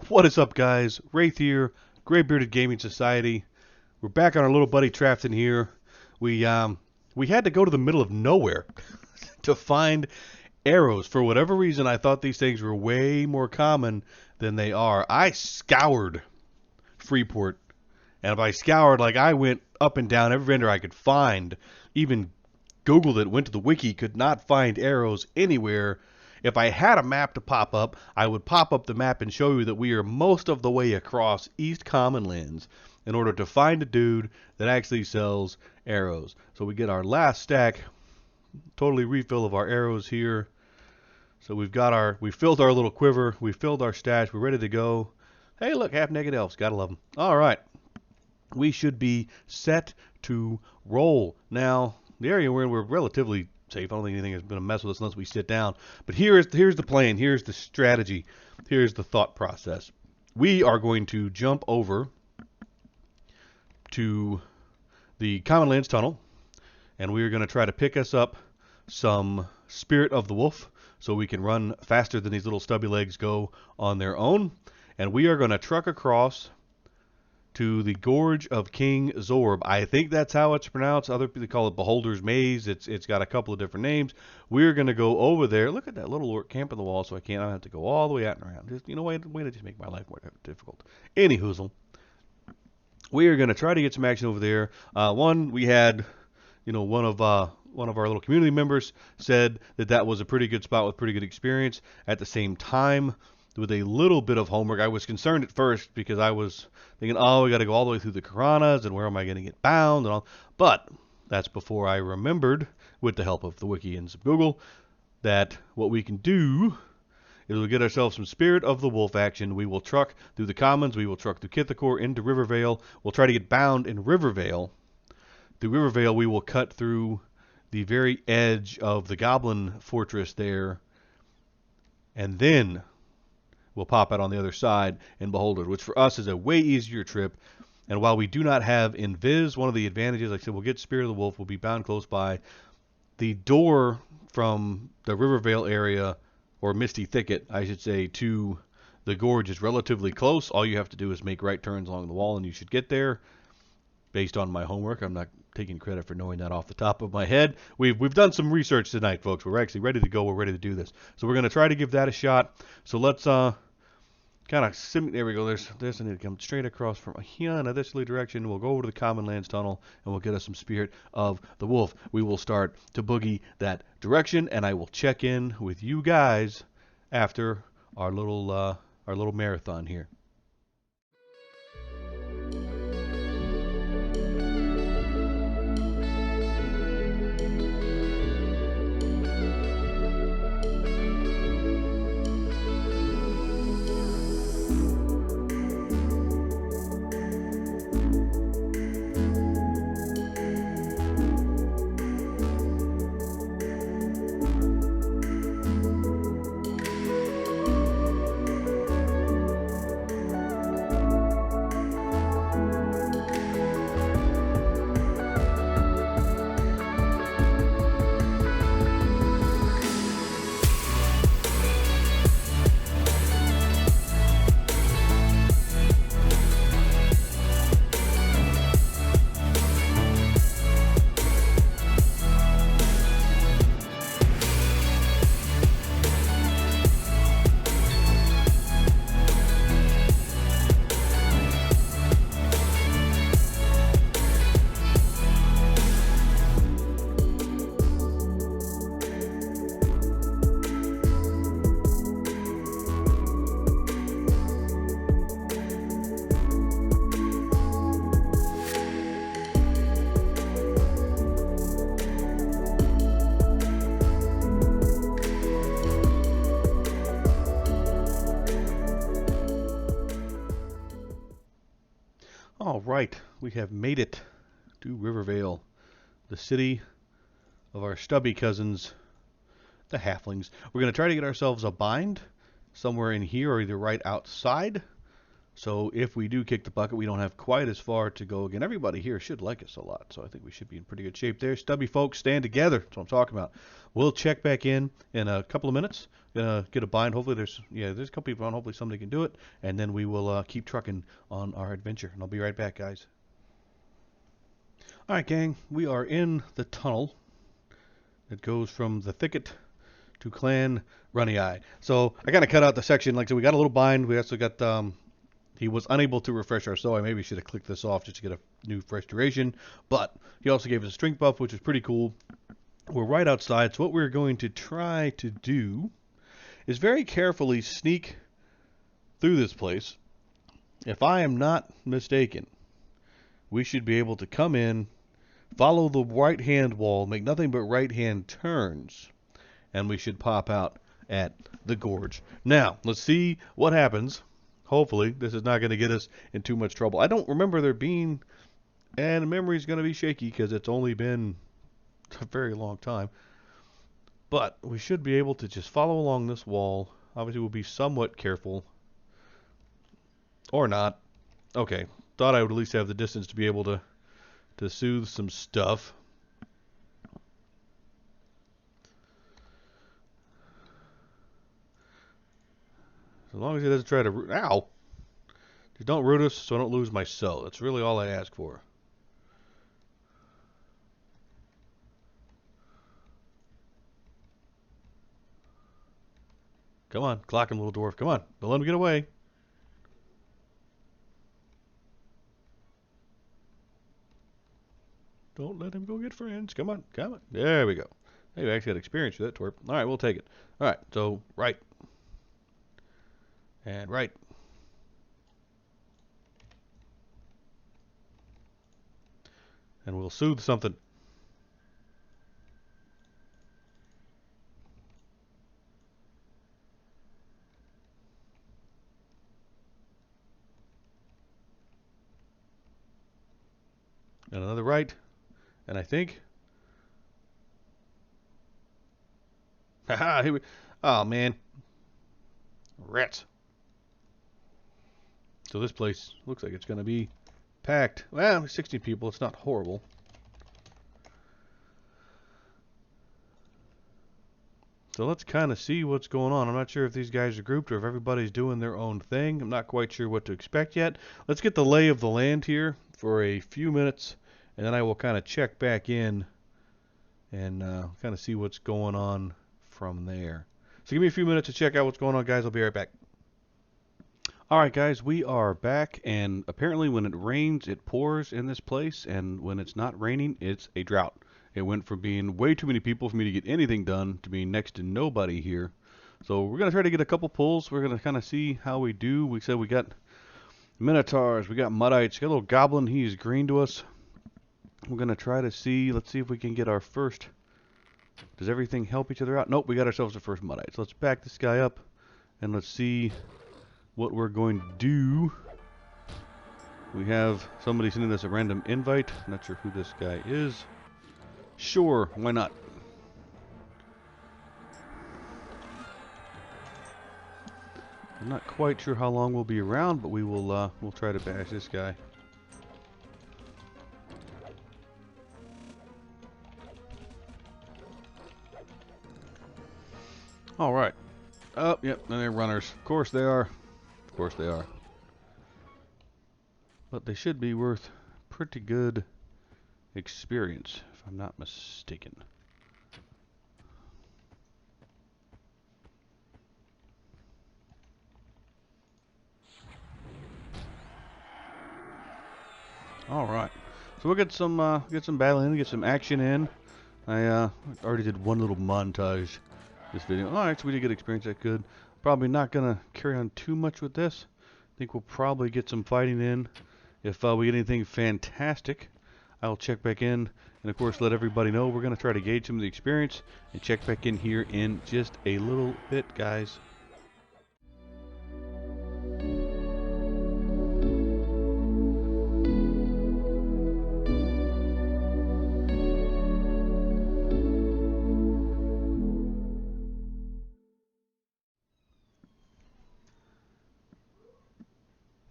What is up, guys? Wraith here, Gray Bearded Gaming Society. We're back on our little buddy Trafton here. We had to go to the middle of nowhere to find arrows. For whatever reason, I thought these things were way more common than they are. I scoured Freeport, and by scoured, like I went up and down every vendor I could find, even Googled it, went to the wiki, could not find arrows anywhere. If I had a map to pop up, I would pop up the map and show you that we are most of the way across East Commonlands in order to find a dude that actually sells arrows. So we get our last stack, totally refill of our arrows here. So we filled our little quiver, we filled our stash, we're ready to go. Hey, look, half-naked elves, gotta love them. All right, we should be set to roll. Now, the area we're relatively safe. I don't think anything is going to mess with us unless we sit down. But here's the plan. Here's the strategy. Here's the thought process. We are going to jump over to the Commonlands Tunnel, and we are going to try to pick us up some Spirit of the Wolf so we can run faster than these little stubby legs go on their own. And we are going to truck across to the Gorge of King Zorb. I think that's how it's pronounced. Other people call it Beholder's Maze. It's got a couple of different names. We're going to go over there. Look at that little orc camp in the wall, so I don't have to go all the way out and around. Just, way to just make my life more difficult. Any hoozle. We are going to try to get some action over there. We had, one of our little community members said that was a pretty good spot with pretty good experience. At the same time, with a little bit of homework. I was concerned at first because I was thinking, we got to go all the way through the Karanas, and where am I going to get bound and all. But that's before I remembered, with the help of the wiki and some Google, that what we can do is we'll get ourselves some Spirit of the Wolf action. We will truck through the Commons. We will truck through Kithakor into Rivervale. We'll try to get bound in Rivervale. Through Rivervale, we will cut through the very edge of the Goblin Fortress there, and then we'll pop out on the other side in Beholder, which for us is a way easier trip. And while we do not have Invis, one of the advantages, like I said, we'll get Spirit of the Wolf, we'll be bound close by. The door from the Rivervale area, or Misty Thicket, I should say, to the Gorge is relatively close. All you have to do is make right turns along the wall, and you should get there. Based on my homework, I'm not taking credit for knowing that off the top of my head. We've done some research tonight, folks. We're actually ready to go. We're ready to do this. So we're going to try to give that a shot. So let's kind of there we go. There's I need to come straight across from here in a westerly direction. We'll go over to the Commonlands Tunnel, and we'll get us some Spirit of the Wolf. We will start to boogie that direction, and I will check in with you guys after our little marathon here. All right, we have made it to Rivervale, the city of our stubby cousins, the halflings. We're going to try to get ourselves a bind somewhere in here or either right outside So if we do kick the bucket, we don't have quite as far to go again. Everybody here should like us a lot, so I think we should be in pretty good shape there. Stubby folks, stand together. That's what I'm talking about. We'll check back in a couple of minutes. Gonna get a bind. Hopefully there's a couple people on. Hopefully somebody can do it, and then we will keep trucking on our adventure. And I'll be right back, guys. All right, gang. We are in the tunnel that goes from the thicket to Clan Runny Eye. So I kind of cut out the section. Like I said, we got a little bind. We also got he was unable to refresh our soul. I maybe should have clicked this off just to get a new fresh duration. But he also gave us a strength buff, which is pretty cool. We're right outside. So what we're going to try to do is very carefully sneak through this place. If I am not mistaken, we should be able to come in, follow the right-hand wall, make nothing but right-hand turns, and we should pop out at the gorge. Now, let's see what happens. Hopefully, this is not going to get us in too much trouble. I don't remember there being, and memory's going to be shaky because it's only been a very long time. But we should be able to just follow along this wall. Obviously, we'll be somewhat careful. Or not. Okay, thought I would at least have the distance to be able to soothe some stuff. As long as he doesn't try to... Ow! Just don't root us so I don't lose my soul. That's really all I ask for. Come on, clock him, little dwarf. Come on, don't let him get away. Don't let him go get friends. Come on, come on. There we go. Hey, we actually got experience with that twerp. All right, we'll take it. All right, so right. And right. And we'll soothe something. And another right. And I think... Haha, here we... Oh, man. Rats. So this place looks like it's going to be packed. Well, 16 people. It's not horrible. So let's kind of see what's going on. I'm not sure if these guys are grouped or if everybody's doing their own thing. I'm not quite sure what to expect yet. Let's get the lay of the land here for a few minutes, and then I will kind of check back in and kind of see what's going on from there. So give me a few minutes to check out what's going on, guys. I'll be right back. Alright guys, we are back, and apparently when it rains it pours in this place, and when it's not raining it's a drought. It went from being way too many people for me to get anything done to being next to nobody here. So we're going to try to get a couple pulls. We're going to kind of see how we do. We said we got Minotaurs, we got Muddites, got a little Goblin, he's green to us. We're going to try to see, let's see if we can get our first. Does everything help each other out? Nope, we got ourselves the first Muddite. So let's back this guy up, and let's see what we're going to do. We have somebody sending us a random invite. Not sure who this guy is. Sure, why not? I'm not quite sure how long we'll be around, but we will we'll try to bash this guy. All right. Oh, yep, and they're runners. Of course they are. Of course they are. But they should be worth pretty good experience, if I'm not mistaken. All right. So we'll get some battling in, get some action in. I already did one little montage this video. All right, so we did get experience. That good. Probably not gonna carry on too much with this. I think we'll probably get some fighting in. If we get anything fantastic, I'll check back in, and of course let everybody know. We're gonna try to gauge some of the experience and check back in here in just a little bit, guys.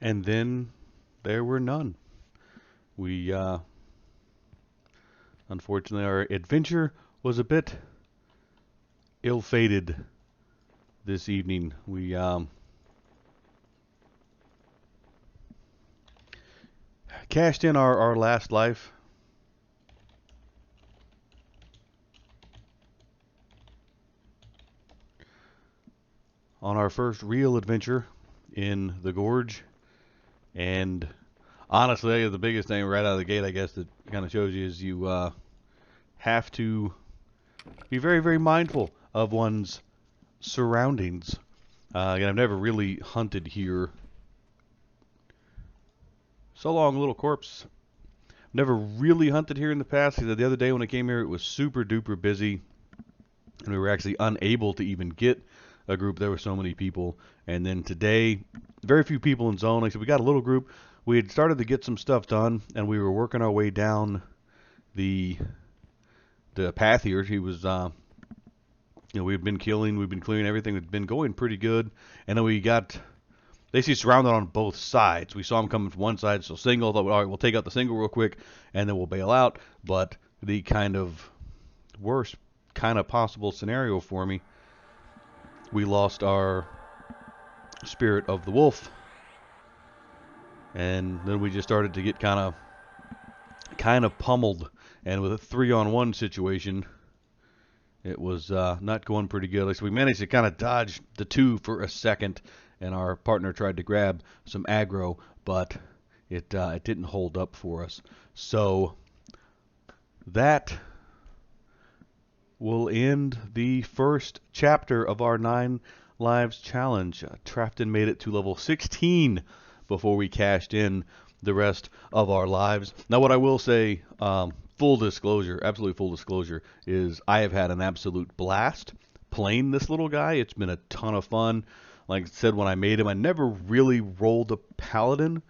And then there were none. We, unfortunately, our adventure was a bit ill-fated this evening. We, cashed in our last life. On our first real adventure in the gorge. And honestly, the biggest thing right out of the gate, I guess, that kind of shows you is you have to be very, very mindful of one's surroundings. Again, I've never really hunted here. So long, little corpse. Never really hunted here in the past. The other day when I came here, it was super duper busy, and we were actually unable to even get a group. There were so many people. And then today, very few people in zone. Like I said, we got a little group. We had started to get some stuff done, and we were working our way down the path here. He was, we've been killing, we've been clearing everything. It's been going pretty good. And then we got basically surrounded on both sides. We saw him coming from one side, so single. Thought, all right, we'll take out the single real quick, and then we'll bail out. But the kind of worst kind of possible scenario for me, we lost our spirit of the wolf, and then we just started to get kind of pummeled. And with a 3-on-1 situation, it was not going pretty good. So we managed to kind of dodge the two for a second, and our partner tried to grab some aggro, but it didn't hold up for us. So that will end the first chapter of our 9 Lives challenge. Trafton made it to level 16 before we cashed in the rest of our lives. Now, what I will say, full disclosure, absolutely full disclosure, is I have had an absolute blast playing this little guy. It's been a ton of fun. Like I said, when I made him, I never really rolled a paladin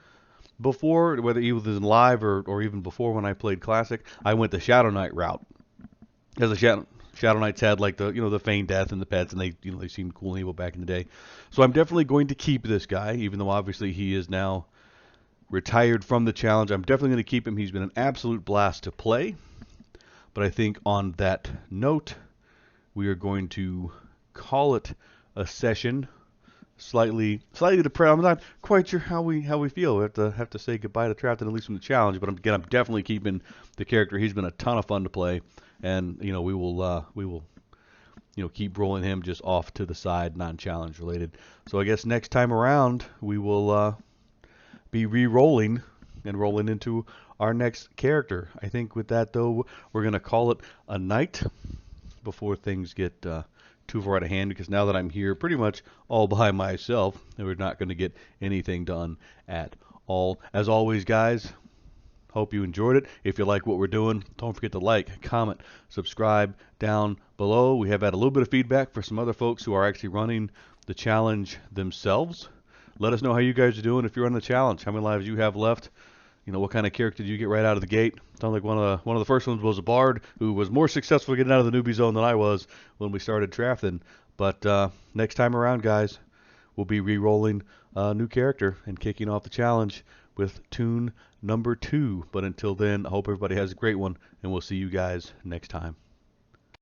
before, whether he was in live or even before when I played classic. I went the Shadow Knight route, because the Shadow Knights had like the Feign Death and the pets, and they seemed cool and evil back in the day. So I'm definitely going to keep this guy, even though obviously he is now retired from the challenge. I'm definitely going to keep him. He's been an absolute blast to play. But I think on that note, we are going to call it a session. Slightly depressed. I'm not quite sure how we feel. We have to say goodbye to Trafton, at least from the challenge. But again, I'm definitely keeping the character. He's been a ton of fun to play, and we will keep rolling him just off to the side, non-challenge related. So I guess next time around we will be re-rolling and rolling into our next character. I think with that though, we're gonna call it a night before things get too far out of hand, because now that I'm here pretty much all by myself, we're not going to get anything done at all. As always, guys, hope you enjoyed it. If you like what we're doing, don't forget to like, comment, subscribe down below. We have had a little bit of feedback for some other folks who are actually running the challenge themselves. Let us know how you guys are doing if you're on the challenge, how many lives you have left. What kind of character did you get right out of the gate? Sounds like one of the first ones was a bard who was more successful getting out of the newbie zone than I was when we started drafting. But next time around, guys, we'll be re-rolling a new character and kicking off the challenge with toon number 2. But until then, I hope everybody has a great one, and we'll see you guys next time.